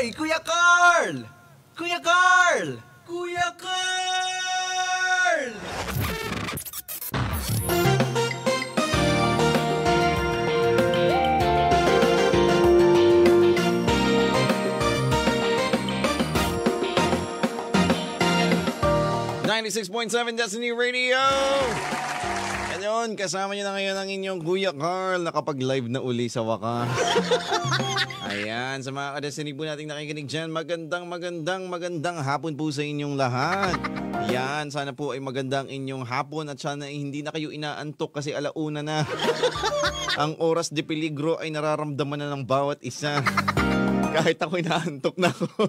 Hoy, Kuya Carl! Kuya Carl! Kuya Carl! .7 Destiny Radio. Ayun, kasama niyo na ngayon ang inyong Kuya Carl, nakapag-live na uli sa wakas. Ayan, sa mga ka-Destiny po nating nakikinig dyan, magandang hapon po sa inyong lahat. Yan, sana po ay magandang inyong hapon at sana ay hindi na kayo inaantok kasi alauna na. Ang oras de peligro ay nararamdaman na ng bawat isa. Kahit ako inaantok na ako.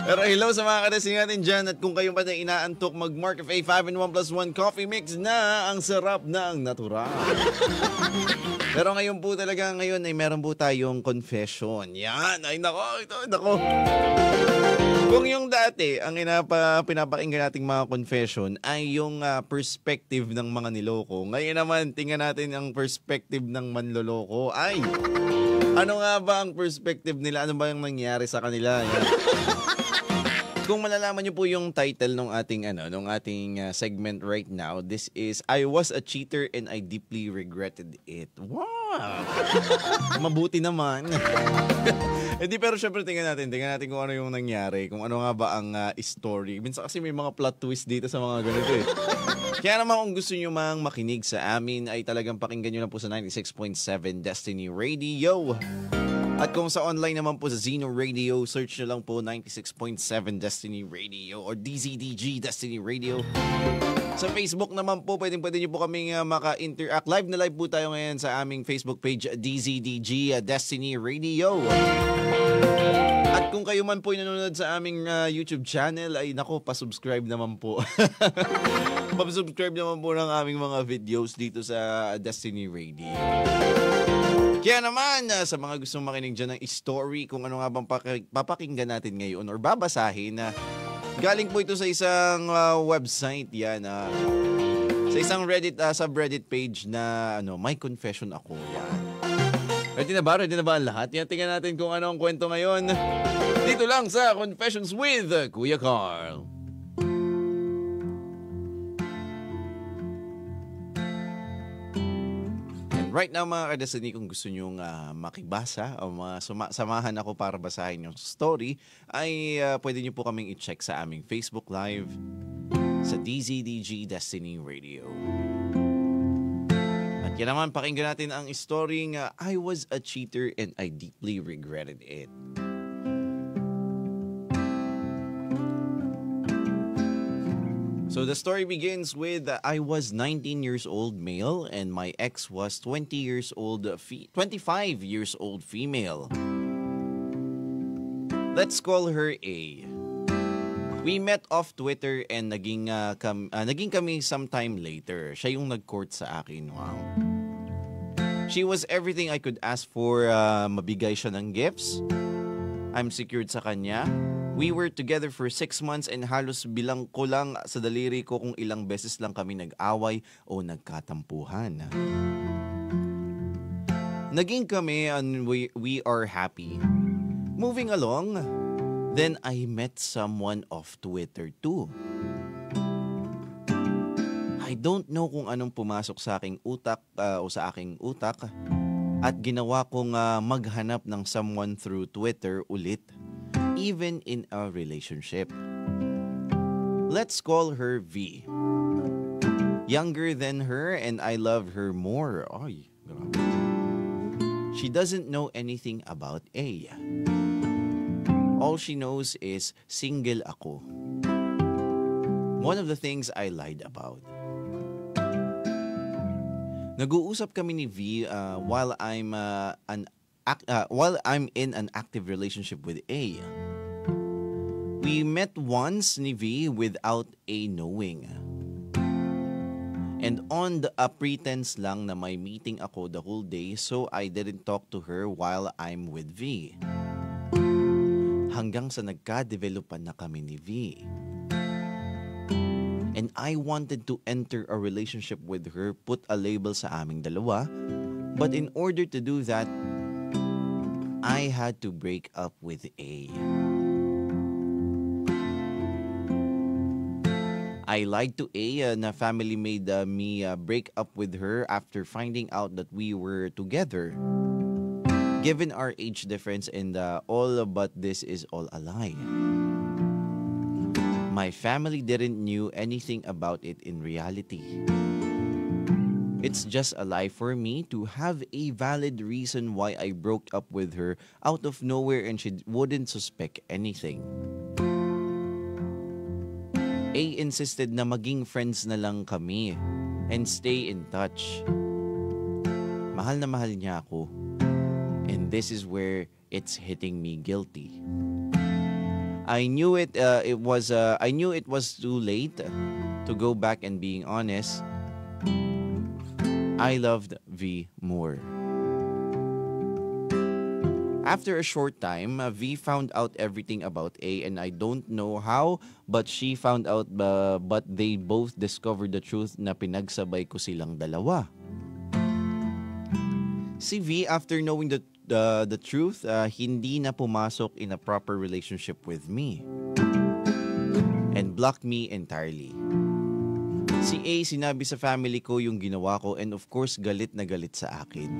Pero hello sa mga kadasing natin dyan. At kung kayo pa na inaantok, mag-Mark of A5 and 1+1 coffee mix na. Ang sarap na ang natural. Pero ngayon po talaga, ngayon ay meron po tayong confession. Yan, ay nako. Kung yung dati, ang pinapakinggan nating mga confession ay yung perspective ng mga niloko. Ngayon naman, tingnan natin ang perspective ng manloloko. Ay, ano nga ba ang perspective nila? Ano ba yung nangyari sa kanila? Yan. Kung malalaman niyo po yung title ng ating segment right now, this is I Was a Cheater and I Deeply Regretted It. Wow! Mabuti naman. Hindi, pero syempre tingnan natin kung ano yung nangyari, kung ano nga ba ang story. Minsan kasi may mga plot twist dito sa mga ganito eh. Kaya naman kung gusto niyo mang makinig sa amin ay talagang pakinggan niyo na po sa 96.7 Destiny Radio. At kung sa online naman po sa Zeno Radio, search nyo lang po 96.7 Destiny Radio or DZDG Destiny Radio. Sa Facebook naman po, pwede nyo po kaming maka-interact. Live na live po tayo ngayon sa aming Facebook page, DZDG Destiny Radio. At kung kayo man po nanonood sa aming YouTube channel, ay nako, pasubscribe naman po. Pasubscribe naman po ng aming mga videos dito sa Destiny Radio. Kaya naman, sa mga gustong makinig dyan ng story, kung ano nga bang papakinggan natin ngayon or babasahin, galing po ito sa isang website, yan, sa isang Reddit, subreddit page na My Confession Ako, yan. Ready na ba ang lahat? Yan, tingnan natin kung ano ang kwento ngayon. Dito lang sa Confessions with Kuya Carl. Right now mga kadestiny, kung gusto nyong makibasa o samahan ako para basahin yung story, ay pwede nyo po kaming i-check sa aming Facebook Live sa DZDG Destiny Radio. At yan naman, pakinggan natin ang story nga I Was a Cheater and I Deeply Regretted It. So the story begins with I was 19 years old male and my ex was 25 years old female. Let's call her A. We met off Twitter and naging kami sometime later. Siya yung nag-court sa akin. Wow. She was everything I could ask for. Mabigay siya ng gifts. I'm secured sa kanya. We were together for 6 months and halos bilang ko lang sa daliri ko kung ilang beses lang kami nag-away o nagkatampuhan. Naging kami and we are happy. Moving along, then I met someone off Twitter too. I don't know kung anong pumasok sa aking utak at ginawa kong maghanap ng someone through Twitter ulit. Even in a relationship. Let's call her V. Younger than her and I love her more. Ay, grabe. She doesn't know anything about A. All she knows is single ako. One of the things I lied about. Nag-uusap kami ni V while I'm in an active relationship with A. We met once ni V without A knowing. And on the pretense lang na may meeting ako the whole day so I didn't talk to her while I'm with V. Hanggang sa nagka-developan na kami ni V. And I wanted to enter a relationship with her, put a label sa aming dalawa. But in order to do that, I had to break up with A. I lied to A na family made me break up with her after finding out that we were together. Given our age difference and all but this is all a lie. My family didn't knew anything about it in reality. It's just a lie for me to have a valid reason why I broke up with her out of nowhere and she wouldn't suspect anything. A insisted na maging friends na lang kami and stay in touch. Mahal na mahal niya ako. And this is where it's hitting me guilty. I knew it was too late to go back and being honest. I loved V more. After a short time, V found out everything about A and I don't know how, but she found out but they both discovered the truth na pinagsabay ko silang dalawa. Si V, after knowing the truth, hindi na pumasok in a proper relationship with me and blocked me entirely. Si A, sinabi sa family ko yung ginawa ko and of course galit na galit sa akin.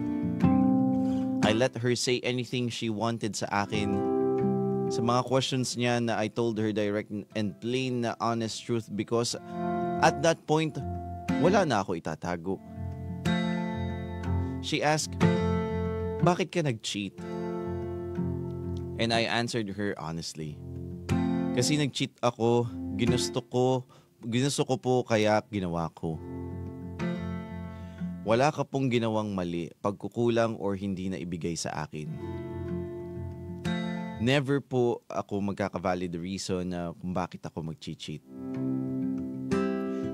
I let her say anything she wanted sa akin. Sa mga questions niya na I told her direct and plain na honest truth because at that point, wala na ako itatago. She asked, bakit ka nag-cheat? And I answered her honestly. Kasi nag-cheat ako, ginusto ko po kaya ginawa ko. Wala ka pong ginawang mali, pagkukulang or hindi na ibigay sa akin. Never po ako magkaka-valid reason na kung bakit ako mag-cheat.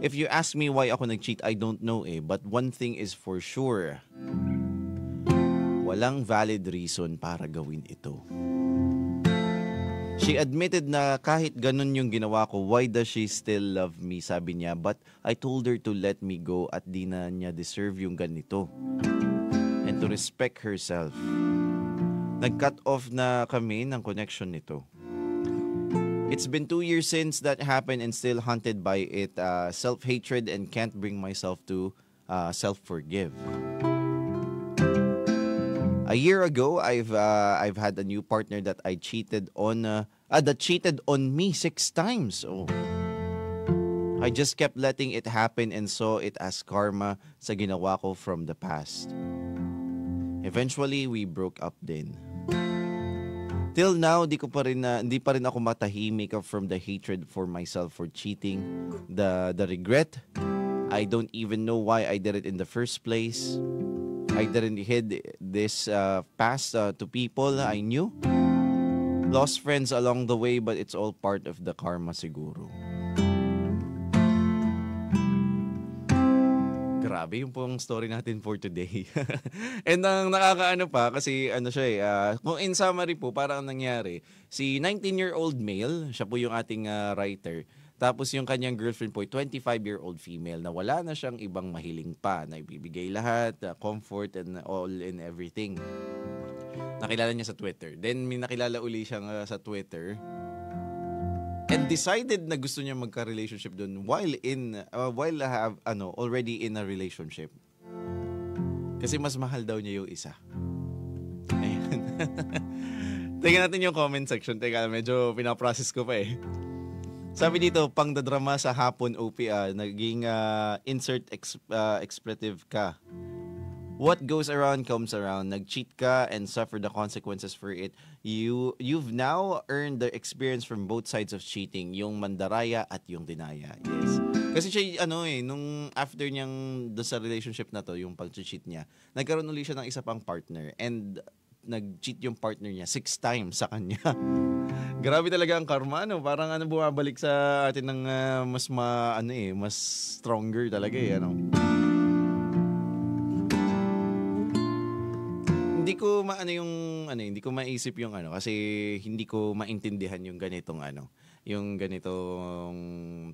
If you ask me why ako nag-cheat, I don't know but one thing is for sure. Walang valid reason para gawin ito. She admitted na kahit ganun yung ginawa ko, why does she still love me, sabi niya. But I told her to let me go at di na niya deserve yung ganito. And to respect herself. Nag-cut off na kami ng connection nito. It's been 2 years since that happened and still haunted by it. Self-hatred and can't bring myself to self-forgive. A year ago, I've had a new partner that I cheated on. That cheated on me 6 times. Oh, I just kept letting it happen and saw it as karma sa ginawa ko from the past. Eventually, we broke up din. Till now, hindi pa rin ako matahimik from the hatred for myself for cheating, the regret. I don't even know why I did it in the first place. I didn't hid this past to people I knew. Lost friends along the way, but it's all part of the karma siguro. Grabe yung pong story natin for today. And ang nakakaano pa, kasi ano siya kung in summary po, parang nangyari, si 19-year-old male, siya po yung ating writer, tapos yung kanyang girlfriend po, 25-year-old female na wala na siyang ibang mahiling pa, na ibibigay lahat, comfort and all and everything. Nakilala niya sa Twitter. Then may nakilala uli siyang sa Twitter. And decided na gusto niya magka-relationship doon while already in a relationship. Kasi mas mahal daw niya yung isa. Ayan. Tingnan natin yung comment section. Teka, medyo pinaprocess ko pa Sabi dito, pang dadrama sa hapon, OP, naging insert expletive ka. What goes around comes around. Nag-cheat ka and suffer the consequences for it. You've now earned the experience from both sides of cheating, yung mandaraya at yung dinaya. Yes. Kasi siya, nung after niyang doon sa relationship na to, yung pag-cheat niya, nagkaroon ulit siya ng isa pang partner and nag-cheat yung partner niya 6 times sa kanya. Grabe talaga ang karma, no? Parang bumabalik sa atin ng mas mas stronger talaga Hindi ko hindi ko maisip yung kasi hindi ko maintindihan yung ganitong yung ganitong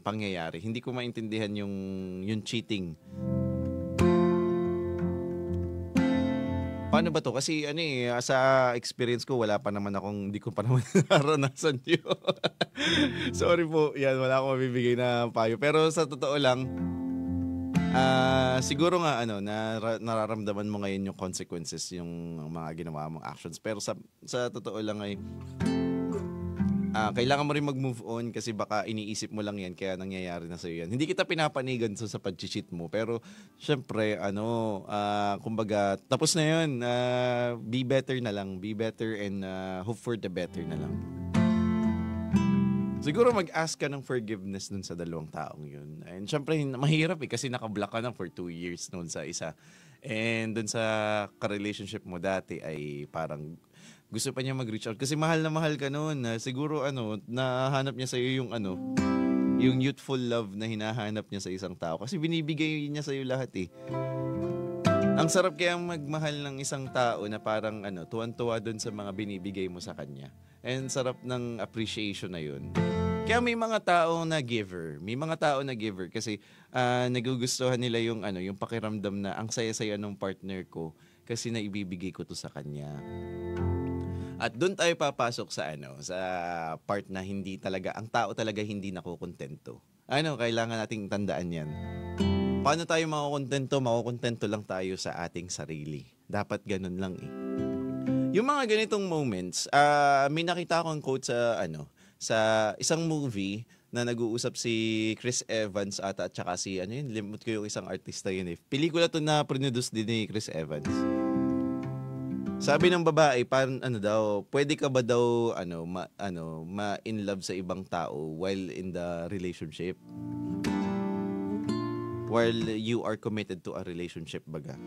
pangyayari. Hindi ko maintindihan yung cheating. Paano ba 'to? Kasi ano, sa experience ko wala pa naman akong hindi ko pa naman naranasan yun. Sorry po, 'yan wala akong mabibigay na payo. Pero sa totoo lang, siguro nga nararamdaman mo ngayon yung consequences yung mga ginawa mong actions. Pero sa totoo lang ay kailangan mo rin mag-move on kasi baka iniisip mo lang yan kaya nangyayari na sa'yo yan. Hindi kita pinapanigan sa pag-cheat mo pero syempre kumbaga tapos na yun. Be better na lang. Be better and hope for the better na lang. Siguro mag-ask ka ng forgiveness dun sa dalawang taong yun. And syempre mahirap kasi nakablock ka na for 2 years noon sa isa. And dun sa ka-relationship mo dati ay parang gusto pa niya mag-reach out kasi mahal na mahal ka noon. Siguro nahanap niya sa iyo yung youthful love na hinahanap niya sa isang tao kasi binibigay niya sa iyo lahat eh. Ang sarap kaya magmahal ng isang tao na parang tuwan-tuwa doon sa mga binibigay mo sa kanya. And sarap ng appreciation na yun. Kaya may mga tao na giver. May mga tao na giver kasi nagugustuhan nila yung pakiramdam na ang saya-saya ng partner ko kasi naibibigay ko to sa kanya. At doon tayo papasok sa sa part na hindi talaga ang tao talaga hindi nakokontento. Kailangan nating tandaan 'yan. Paano tayo makokontento? Makokontento lang tayo sa ating sarili. Dapat ganun lang eh. Yung mga ganitong moments, may nakita akong quote sa isang movie na nag-uusap si Chris Evans at saka si limot ko yung isang artista yun eh. Pelikula to na produce din ni Chris Evans. Sabi ng babae, pwede ka ba daw ma-in love sa ibang tao while in the relationship? While you are committed to a relationship baga.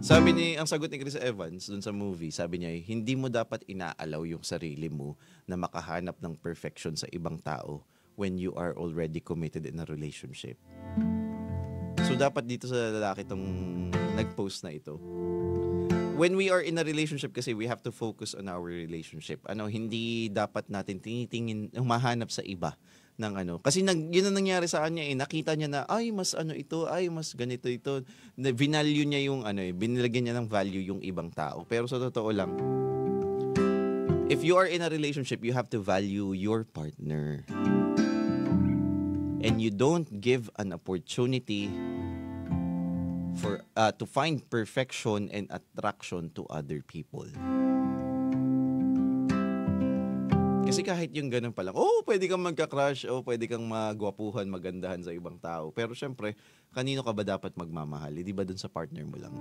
Ang sagot ni Chris Evans dun sa movie, sabi niya, hindi mo dapat inaalaw yung sarili mo na makahanap ng perfection sa ibang tao when you are already committed in a relationship. So dapat dito sa lalaki tong nag-post na ito. When we are in a relationship kasi we have to focus on our relationship. Hindi dapat natin humahanap sa iba ng kasi yun ang nangyari sa kanya eh. Nakita niya na mas ito, mas ganito ito. Vinalue niya yung binilagyan niya ng value yung ibang tao. Pero sa totoo lang, if you are in a relationship, you have to value your partner. And you don't give an opportunity to find perfection and attraction to other people. Kasi kahit yung ganun pa lang, pwede kang magka-crush, pwede kang magwapuhan, magandahan sa ibang tao. Pero syempre, kanino ka ba dapat magmamahal? Di ba dun sa partner mo lang?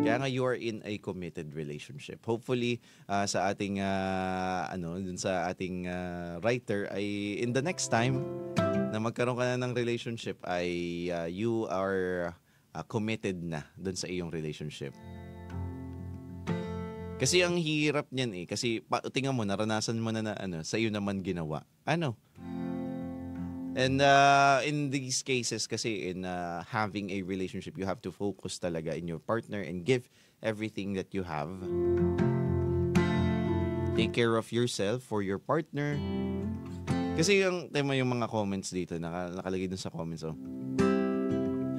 Kaya nga you are in a committed relationship. Hopefully, sa ating, dun sa ating writer ay in the next time na magkaroon ka na ng relationship ay you are committed na dun sa iyong relationship. Kasi ang hirap niyan eh. Kasi tingnan mo, naranasan mo na sa iyo naman ginawa. And in these cases kasi in having a relationship, you have to focus talaga in your partner and give everything that you have. Take care of yourself for your partner. Kasi yung tema yung mga comments dito, nakalagay dun sa comments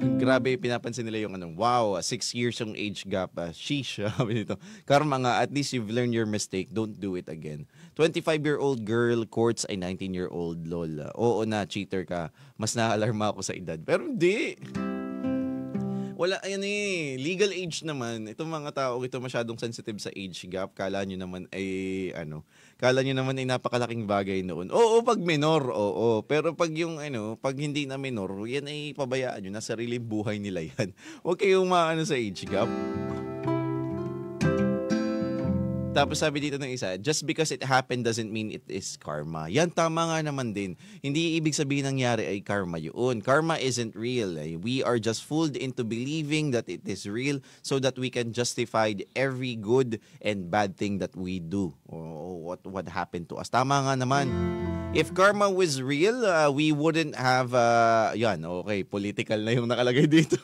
grabe, pinapansin nila yung wow, 6 years yung age gap. Sheesh, sabi nito. Karma nga, at least you've learned your mistake. Don't do it again. 25-year-old girl courts a 19-year-old lol. Oo na, cheater ka. Mas naalarma ako sa edad. Pero hindi. Wala, legal age naman. Itong mga tao, ito masyadong sensitive sa age gap. Kala nyo naman ay napakalaking bagay noon. Oo, pag minor, oo. Pero pag pag hindi na minor, yan ay pabayaan nyo. Nasa sariling buhay nila yan. Huwag kayong sa age gap. Tapos sabi dito ng isa, just because it happened doesn't mean it is karma. Yan, tama nga naman din. Hindi ibig sabihin nangyari ay karma yun. Karma isn't real. We are just fooled into believing that it is real so that we can justify every good and bad thing that we do. Or what happened to us. Tama nga naman. If karma was real, we wouldn't have, okay, political na yung nakalagay dito.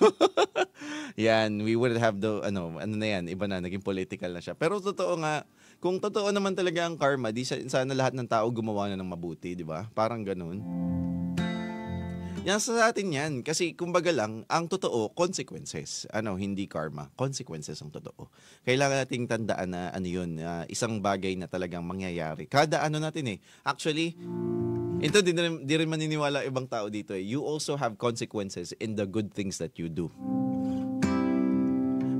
Yan, we wouldn't have iba na, naging political na siya. Pero totoo nga, kung totoo naman talaga ang karma, di sana lahat ng tao gumawa na ng mabuti, di ba? Parang ganun. Yan sa atin yan. Kasi kumbaga lang, ang totoo, consequences. Hindi karma. Consequences ang totoo. Kailangan nating tandaan na isang bagay na talagang mangyayari. Kada natin eh. Actually, ito di rin maniniwala ibang tao dito eh. You also have consequences in the good things that you do.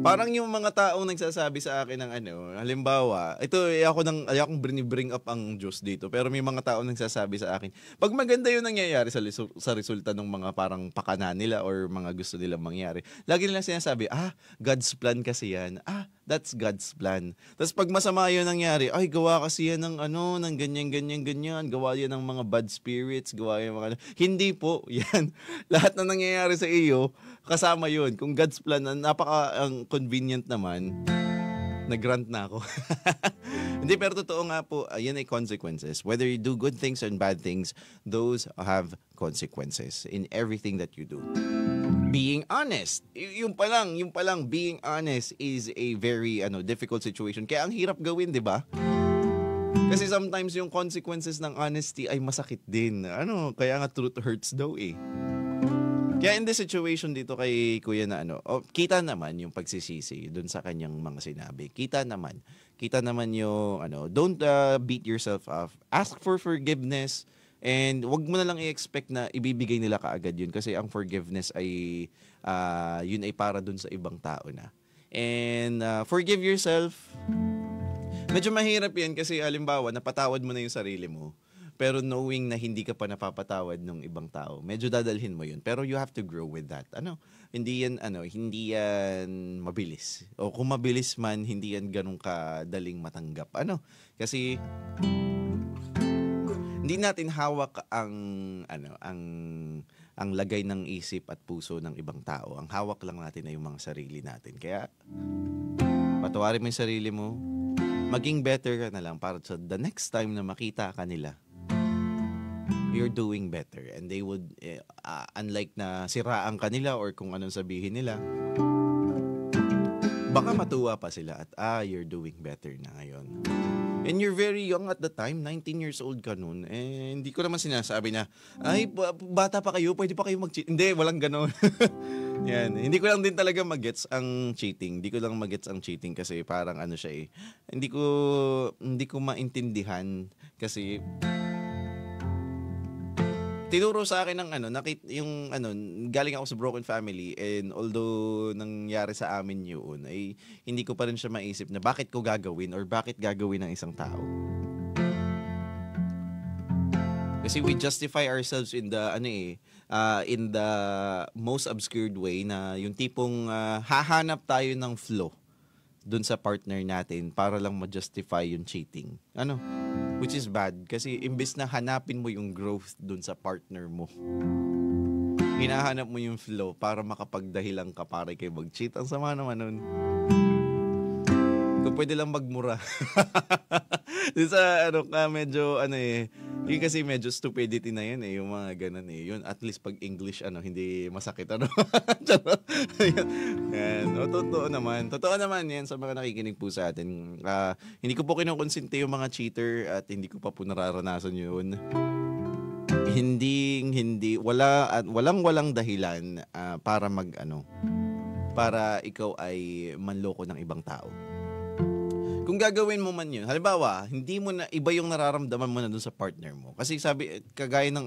Parang yung mga taong nagsasabi sa akin ng halimbawa, ito ayakong bring up ang Diyos dito, pero may mga taong nagsasabi sa akin, pag maganda yung nangyayari sa resulta ng mga parang pakana nila or mga gusto nilang mangyari, lagi nila sinasabi, God's plan kasi yan. That's God's plan. Tapos pag masama yun nangyari, gawa kasi yan ng ng ganyan, gawa yan ng mga bad spirits, gawa yan mga Hindi po, yan. Lahat na nangyayari sa iyo, kasama yun. Kung God's plan, ang convenient naman, nag-grant na ako. Hindi, pero totoo nga po, yan ay consequences. Whether you do good things and bad things, those have consequences in everything that you do. Being honest. Yung pa lang, being honest is a very difficult situation. Kaya ang hirap gawin, di ba? Kasi sometimes yung consequences ng honesty ay masakit din. Kaya nga truth hurts daw eh. Kaya in this situation dito kay Kuya na kita naman yung pagsisisi dun sa kanyang mga sinabi. Kita naman yung don't beat yourself up. Ask for forgiveness. And wag mo na lang i-expect na ibibigay nila kaagad yun kasi ang forgiveness ay yun ay para dun sa ibang tao na. And forgive yourself. Medyo mahirap yan kasi halimbawa napatawad mo na yung sarili mo pero knowing na hindi ka pa napapatawad ng ibang tao, medyo dadalhin mo yun. Pero you have to grow with that. Hindi yan mabilis. O kung mabilis man, hindi yan ganun kadaling matanggap. Kasi hindi natin hawak ang lagay ng isip at puso ng ibang tao. Ang hawak lang natin ay yung mga sarili natin. Kaya patawarin mo yung sarili mo. Maging better ka na lang para sa the next time na makita ka nila, you're doing better. And they would, unlike na siraan ka nila or kung anong sabihin nila, baka matuwa pa sila at you're doing better na ngayon. And you're very young at the time, 19 years old ka nun. Hindi ko naman sinasabi na, bata pa kayo, pwede pa kayo mag-cheat. Hindi, walang ganon. Yan. Hindi ko lang din talaga mag-gets ang cheating. Hindi ko lang mag-gets ang cheating kasi parang siya eh. Hindi ko maintindihan kasi tinuro sa akin ng galing ako sa broken family and although nangyari sa amin yun ay hindi ko pa rin siya maisip na bakit ko gagawin or bakit gagawin ng isang tao. Kasi we justify ourselves in the most obscured way na yung tipong hahanap tayo ng flaw dun sa partner natin para lang ma-justify yung cheating. Which is bad kasi imbes na hanapin mo yung growth dun sa partner mo, hinahanap mo yung flow para makapagdahilan ka para kayo mag-cheat. Ang sama naman nun. Kung pwede lang magmura. Sa medyo yun kasi medyo stupidity na yun yung mga ganun yun at least pag English hindi masakit yan. Totoo naman yan sa mga nakikinig po sa atin. Hindi ko po kinukonsente yung mga cheater at hindi ko pa po nararanasan yun. Walang dahilan para para ikaw ay manloko ng ibang tao. Kung gagawin mo man yun, halimbawa, hindi mo na, iba yung nararamdaman mo na dun sa partner mo. Kasi sabi, kagaya ng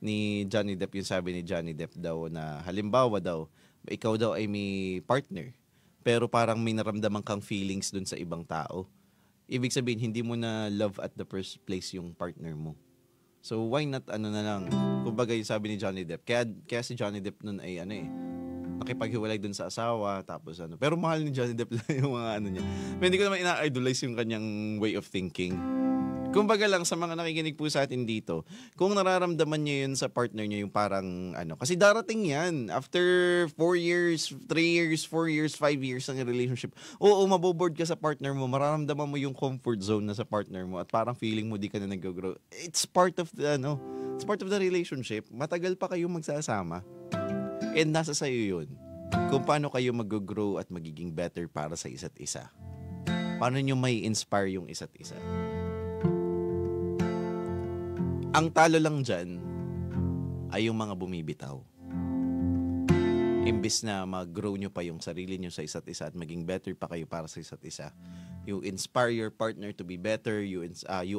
ni Johnny Depp, yung sabi ni Johnny Depp daw na, halimbawa daw, ikaw daw ay may partner, pero parang may naramdaman kang feelings dun sa ibang tao. Ibig sabihin, hindi mo na love at the first place yung partner mo. So, why not, na lang, kumbaga yung sabi ni Johnny Depp, kaya si Johnny Depp nun ay, nakipaghiwalay dun sa asawa, tapos pero mahal ni Johnny Depp lang yung mga niya. Pero hindi ko naman ina-idolize yung kanyang way of thinking. Kumbaga lang sa mga nakikinig po sa atin dito, kung nararamdaman niyo yun sa partner niyo yung parang kasi darating yan. After 4 years, 3 years, 4 years, 5 years ng relationship, maboboard ka sa partner mo, mararamdaman mo yung comfort zone na sa partner mo at parang feeling mo di ka na nag-grow. It's part of the it's part of the relationship. Matagal pa kayong magsasama. And nasa sa'yo yun. Kung paano kayo mag-grow at magiging better para sa isa't isa. Paano nyo may inspire yung isa't isa. Ang talo lang dyan ay yung mga bumibitaw. Imbis na mag-grow nyo pa yung sarili nyo sa isa't isa at maging better pa kayo para sa isa't isa. You inspire your partner to be better. You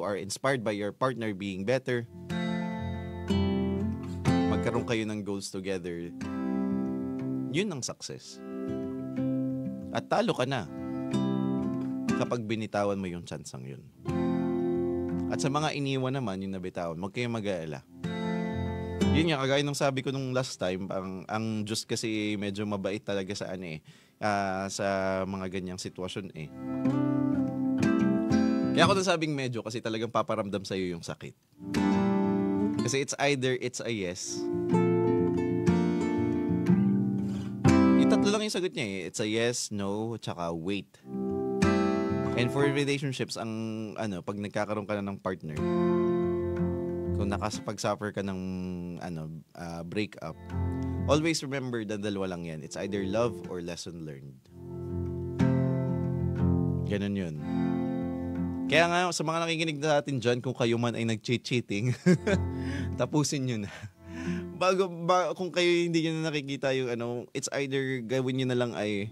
are inspired by your partner being better. Magkaroon kayo ng goals together. Yun ang success. At talo ka na kapag binitawan mo yung tsansang yun. At sa mga iniwan naman, yung nabitawan, huwag kayong mag-aalala. Yun nga, kagaya nung sabi ko nung last time, ang Diyos kasi medyo mabait talaga sa sa mga ganyang sitwasyon eh. Kaya ako nasabing medyo kasi talagang paparamdam sa'yo yung sakit. Kasi it's either it's a yes. Yung tatlo lang yung sagot niya eh. It's a yes, no, tsaka wait. And for relationships, pag nagkakaroon ka na ng partner, kung nakapag-suffer ka ng breakup, always remember na dalawa lang yan. It's either love or lesson learned. Ganun yun. Kaya nga, sa mga nakikinig natin dyan, kung kayo man ay nag-cheating, tapusin nyo na. Kung kayo hindi nyo na nakikita yung it's either gawin nyo na lang ay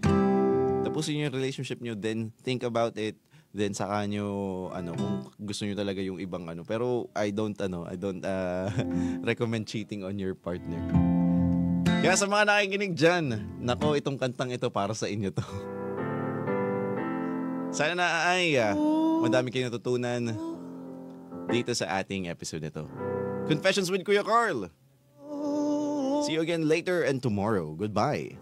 tapusin yung relationship nyo, then think about it. Then saka nyo, kung gusto nyo talaga yung ibang Pero I don't recommend cheating on your partner. Kaya sa mga nakikinig dyan, nako, itong kantang ito para sa inyo to. Sana na ay madami kayong natutunan dito sa ating episode nito. Confessions with Kuya Carl. See you again later and tomorrow. Goodbye.